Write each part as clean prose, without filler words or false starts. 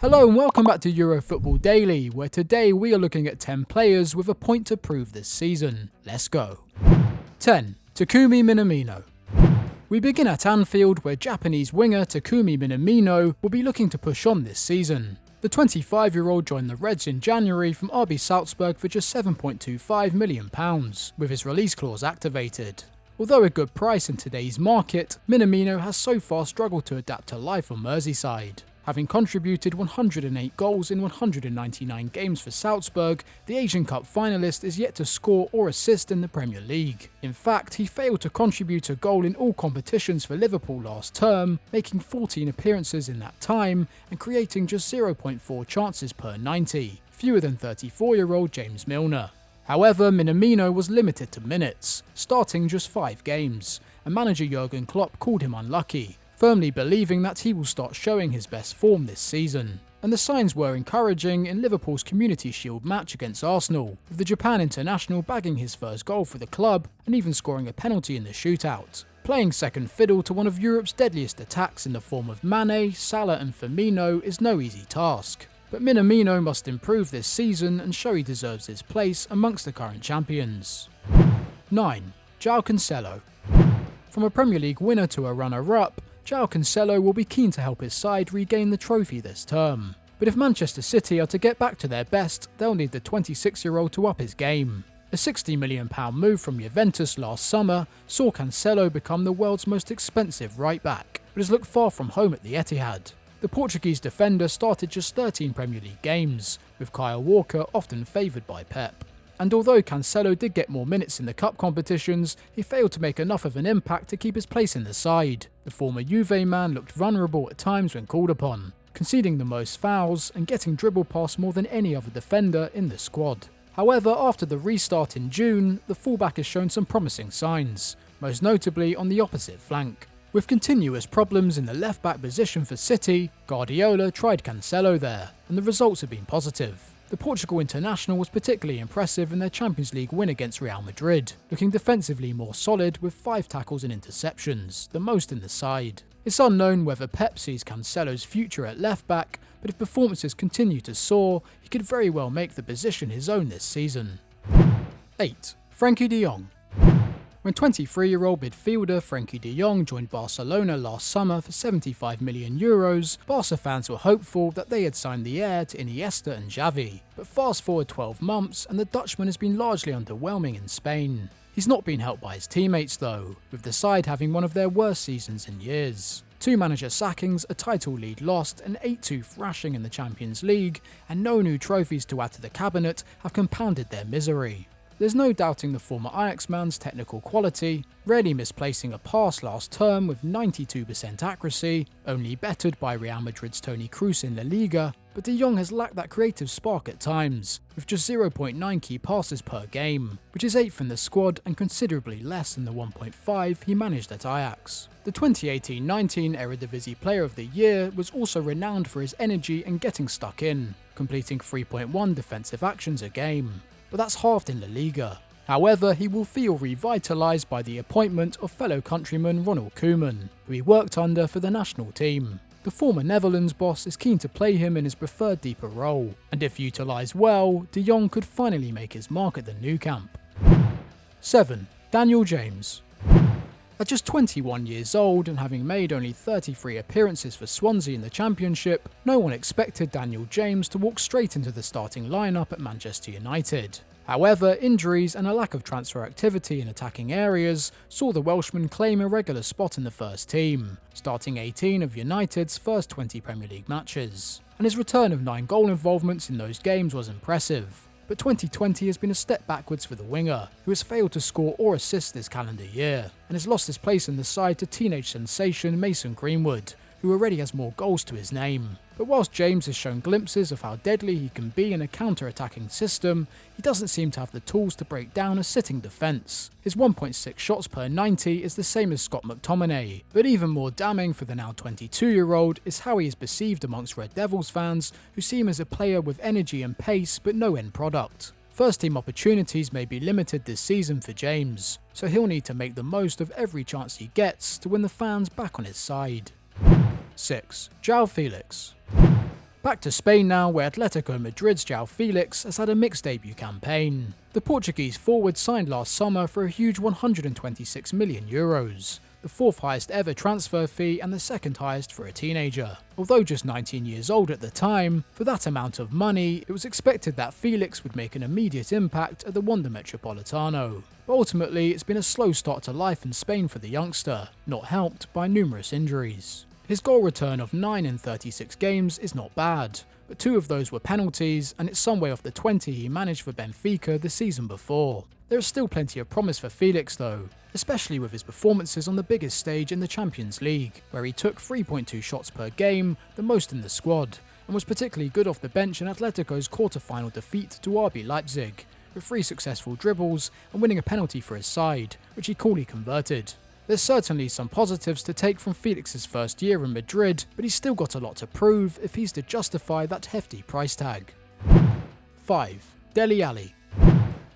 Hello and welcome back to Euro Football Daily, where today we are looking at 10 players with a point to prove this season. Let's go. 10. Takumi Minamino. We begin at Anfield, where Japanese winger Takumi Minamino will be looking to push on this season. The 25-year-old joined the Reds in January from RB Salzburg for just £7.25 million, with his release clause activated. Although a good price in today's market, Minamino has so far struggled to adapt to life on Merseyside. Having contributed 108 goals in 199 games for Salzburg, the Asian Cup finalist is yet to score or assist in the Premier League. In fact, he failed to contribute a goal in all competitions for Liverpool last term, making 14 appearances in that time and creating just 0.4 chances per 90, fewer than 34-year-old James Milner. However, Minamino was limited to minutes, starting just 5 games, and manager Jurgen Klopp called him unlucky, firmly believing that he will start showing his best form this season. And the signs were encouraging in Liverpool's Community Shield match against Arsenal, with the Japan international bagging his first goal for the club and even scoring a penalty in the shootout. Playing second fiddle to one of Europe's deadliest attacks in the form of Mane, Salah and Firmino is no easy task. But Minamino must improve this season and show he deserves his place amongst the current champions. 9. Joao Cancelo. From a Premier League winner to a runner-up, Joao Cancelo will be keen to help his side regain the trophy this term. But if Manchester City are to get back to their best, they'll need the 26-year-old to up his game. A £60 million move from Juventus last summer saw Cancelo become the world's most expensive right-back, but has looked far from home at the Etihad. The Portuguese defender started just 13 Premier League games, with Kyle Walker often favoured by Pep. And although Cancelo did get more minutes in the cup competitions, he failed to make enough of an impact to keep his place in the side. The former Juve man looked vulnerable at times when called upon, conceding the most fouls and getting dribble past more than any other defender in the squad. However, after the restart in June, the fullback has shown some promising signs, most notably on the opposite flank. With continuous problems in the left-back position for City, Guardiola tried Cancelo there, and the results have been positive. The Portugal international was particularly impressive in their Champions League win against Real Madrid, looking defensively more solid with 5 tackles and interceptions, the most in the side. It's unknown whether Pep sees Cancelo's future at left-back, but if performances continue to soar, he could very well make the position his own this season. 8. Frankie de Jong. When 23-year-old midfielder Frankie de Jong joined Barcelona last summer for €75 million, Barca fans were hopeful that they had signed the heir to Iniesta and Xavi. But fast forward 12 months and the Dutchman has been largely underwhelming in Spain. He's not been helped by his teammates though, with the side having one of their worst seasons in years. 2 manager sackings, a title lead lost, an 8-2 thrashing in the Champions League, and no new trophies to add to the cabinet have compounded their misery. There's no doubting the former Ajax man's technical quality, rarely misplacing a pass last term with 92% accuracy, only bettered by Real Madrid's Toni Kroos in La Liga, but de Jong has lacked that creative spark at times, with just 0.9 key passes per game, which is 8th in the squad and considerably less than the 1.5 he managed at Ajax. The 2018-19 Eredivisie Player of the Year was also renowned for his energy and getting stuck in, completing 3.1 defensive actions a game. But that's halved in La Liga. However, he will feel revitalised by the appointment of fellow countryman Ronald Koeman, who he worked under for the national team. The former Netherlands boss is keen to play him in his preferred deeper role, and if utilised well, de Jong could finally make his mark at the Nou Camp. 7. Daniel James. At just 21 years old and having made only 33 appearances for Swansea in the Championship, no one expected Daniel James to walk straight into the starting lineup at Manchester United. However, injuries and a lack of transfer activity in attacking areas saw the Welshman claim a regular spot in the first team, starting 18 of United's first 20 Premier League matches. And his return of 9 goal involvements in those games was impressive. But 2020 has been a step backwards for the winger, who has failed to score or assist this calendar year, and has lost his place in the side to teenage sensation Mason Greenwood, who already has more goals to his name. But whilst James has shown glimpses of how deadly he can be in a counter-attacking system, he doesn't seem to have the tools to break down a sitting defence. His 1.6 shots per 90 is the same as Scott McTominay, but even more damning for the now 22-year-old is how he is perceived amongst Red Devils fans, who see him as a player with energy and pace but no end product. First team opportunities may be limited this season for James, so he'll need to make the most of every chance he gets to win the fans back on his side. 6. Zhao Felix. Back to Spain now, where Atletico Madrid's Joao Felix has had a mixed debut campaign. The Portuguese forward signed last summer for a huge €126 million, the fourth highest ever transfer fee and the second highest for a teenager. Although just 19 years old at the time, for that amount of money, it was expected that Felix would make an immediate impact at the Wanda Metropolitano. But ultimately, it's been a slow start to life in Spain for the youngster, not helped by numerous injuries. His goal return of 9 in 36 games is not bad, but 2 of those were penalties, and it's some way off the 20 he managed for Benfica the season before. There is still plenty of promise for Felix though, especially with his performances on the biggest stage in the Champions League, where he took 3.2 shots per game, the most in the squad, and was particularly good off the bench in Atletico's quarter-final defeat to RB Leipzig, with 3 successful dribbles and winning a penalty for his side, which he coolly converted. There's certainly some positives to take from Felix's first year in Madrid, but he's still got a lot to prove if he's to justify that hefty price tag. 5. Dele Alli.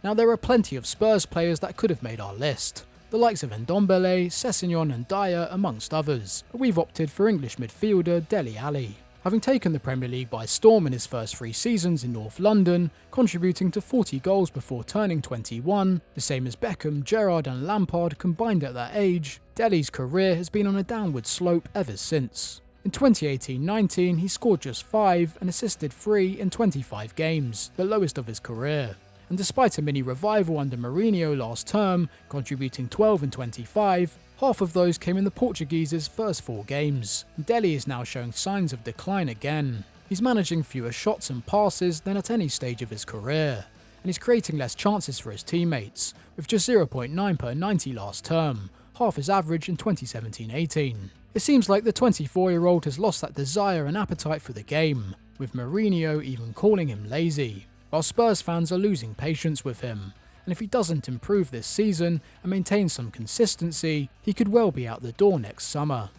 Now there are plenty of Spurs players that could have made our list, the likes of Ndombele, Sessegnon and Dyer amongst others, but we've opted for English midfielder Dele Alli. Having taken the Premier League by storm in his first 3 seasons in North London, contributing to 40 goals before turning 21, the same as Beckham, Gerrard and Lampard combined at that age, Dele's career has been on a downward slope ever since. In 2018-19 he scored just 5 and assisted 3 in 25 games, the lowest of his career. And despite a mini revival under Mourinho last term, contributing 12 in 25, half of those came in the Portuguese's first 4 games. Dele is now showing signs of decline again. He's managing fewer shots and passes than at any stage of his career, and he's creating less chances for his teammates, with just 0.9 per 90 last term, half his average in 2017-18. It seems like the 24-year-old has lost that desire and appetite for the game, with Mourinho even calling him lazy, while Spurs fans are losing patience with him, and if he doesn't improve this season and maintain some consistency, he could well be out the door next summer.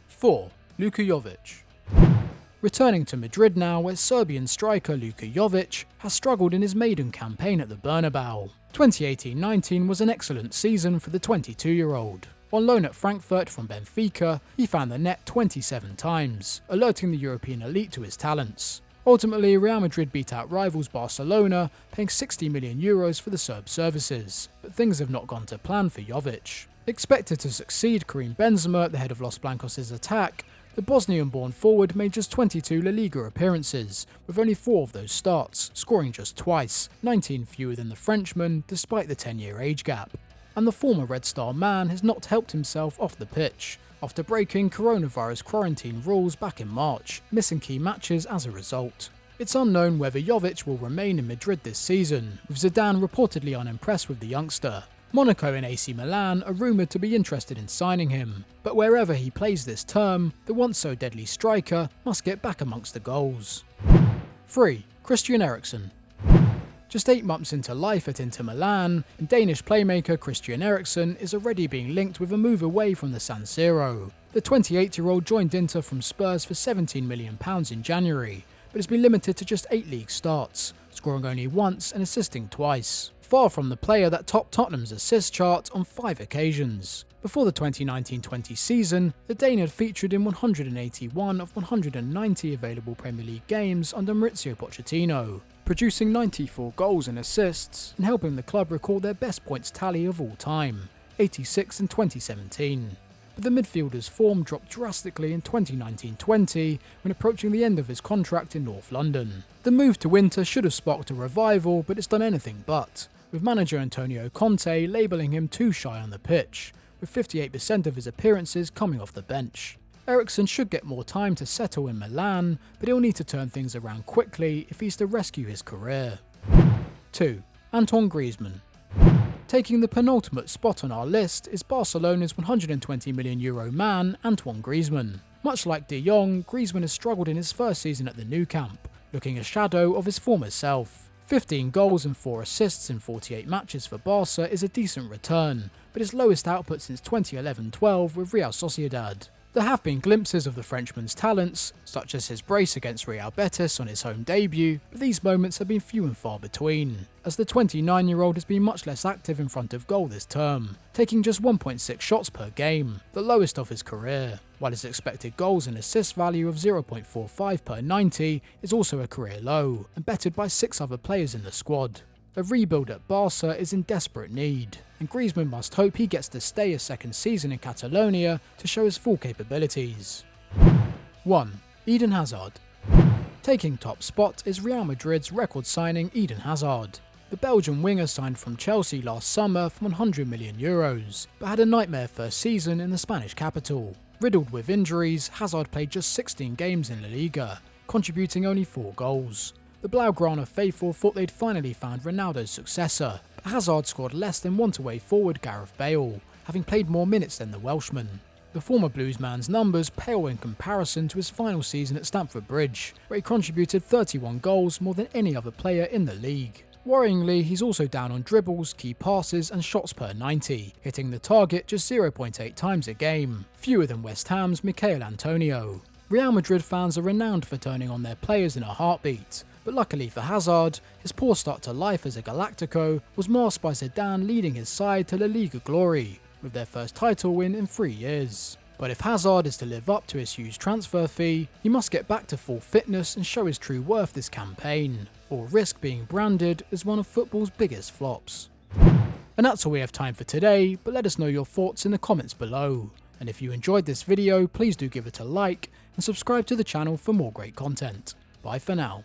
4. Luka Jovic. Returning to Madrid now, where Serbian striker Luka Jovic has struggled in his maiden campaign at the Bernabeu. 2018-19 was an excellent season for the 22-year-old. On loan at Frankfurt from Benfica, he found the net 27 times, alerting the European elite to his talents. Ultimately, Real Madrid beat out rivals Barcelona, paying €60 million for the Serb services, but things have not gone to plan for Jovic. Expected to succeed Karim Benzema at the head of Los Blancos' attack, the Bosnian-born forward made just 22 La Liga appearances, with only 4 of those starts, scoring just twice, 19 fewer than the Frenchman despite the 10-year age gap. And the former Red Star man has not helped himself off the pitch, after breaking coronavirus quarantine rules back in March, missing key matches as a result. It's unknown whether Jovic will remain in Madrid this season, with Zidane reportedly unimpressed with the youngster. Monaco and AC Milan are rumoured to be interested in signing him, but wherever he plays this term, the once so deadly striker must get back amongst the goals. 3. Christian Eriksen. Just 8 months into life at Inter Milan, Danish playmaker Christian Eriksen is already being linked with a move away from the San Siro. The 28-year-old joined Inter from Spurs for £17 million in January, but has been limited to just 8 league starts, scoring only once and assisting twice. Far from the player that topped Tottenham's assist chart on 5 occasions. Before the 2019-20 season, the Dane had featured in 181 of 190 available Premier League games under Mauricio Pochettino, producing 94 goals and assists and helping the club record their best points tally of all time, 86 in 2017. But the midfielder's form dropped drastically in 2019-20 when approaching the end of his contract in North London. The move to Inter should have sparked a revival, but it's done anything but, with manager Antonio Conte labelling him too shy on the pitch, with 58% of his appearances coming off the bench. Eriksen should get more time to settle in Milan, but he'll need to turn things around quickly if he's to rescue his career. 2. Antoine Griezmann. Taking the penultimate spot on our list is Barcelona's €120 million man, Antoine Griezmann. Much like De Jong, Griezmann has struggled in his first season at the Nou Camp, looking a shadow of his former self. 15 goals and 4 assists in 48 matches for Barca is a decent return, but his lowest output since 2011-12 with Real Sociedad. There have been glimpses of the Frenchman's talents, such as his brace against Real Betis on his home debut, but these moments have been few and far between, as the 29-year-old has been much less active in front of goal this term, taking just 1.6 shots per game, the lowest of his career, while his expected goals and assist value of 0.45 per 90 is also a career low, and bettered by 6 other players in the squad. A rebuild at Barca is in desperate need, and Griezmann must hope he gets to stay a second season in Catalonia to show his full capabilities. 1. Eden Hazard. Taking top spot is Real Madrid's record signing Eden Hazard. The Belgian winger signed from Chelsea last summer for €100 million, but had a nightmare first season in the Spanish capital. Riddled with injuries, Hazard played just 16 games in La Liga, contributing only 4 goals. The Blaugrana faithful thought they'd finally found Ronaldo's successor, but Hazard scored less than one-to-way forward Gareth Bale, having played more minutes than the Welshman. The former Bluesman's numbers pale in comparison to his final season at Stamford Bridge, where he contributed 31 goals, more than any other player in the league. Worryingly, he's also down on dribbles, key passes and shots per 90, hitting the target just 0.8 times a game, fewer than West Ham's Michail Antonio. Real Madrid fans are renowned for turning on their players in a heartbeat, but luckily for Hazard, his poor start to life as a Galactico was masked by Zidane leading his side to La Liga glory, with their first title win in 3 years. But if Hazard is to live up to his huge transfer fee, he must get back to full fitness and show his true worth this campaign, or risk being branded as one of football's biggest flops. And that's all we have time for today, but let us know your thoughts in the comments below. And if you enjoyed this video, please do give it a like and subscribe to the channel for more great content. Bye for now.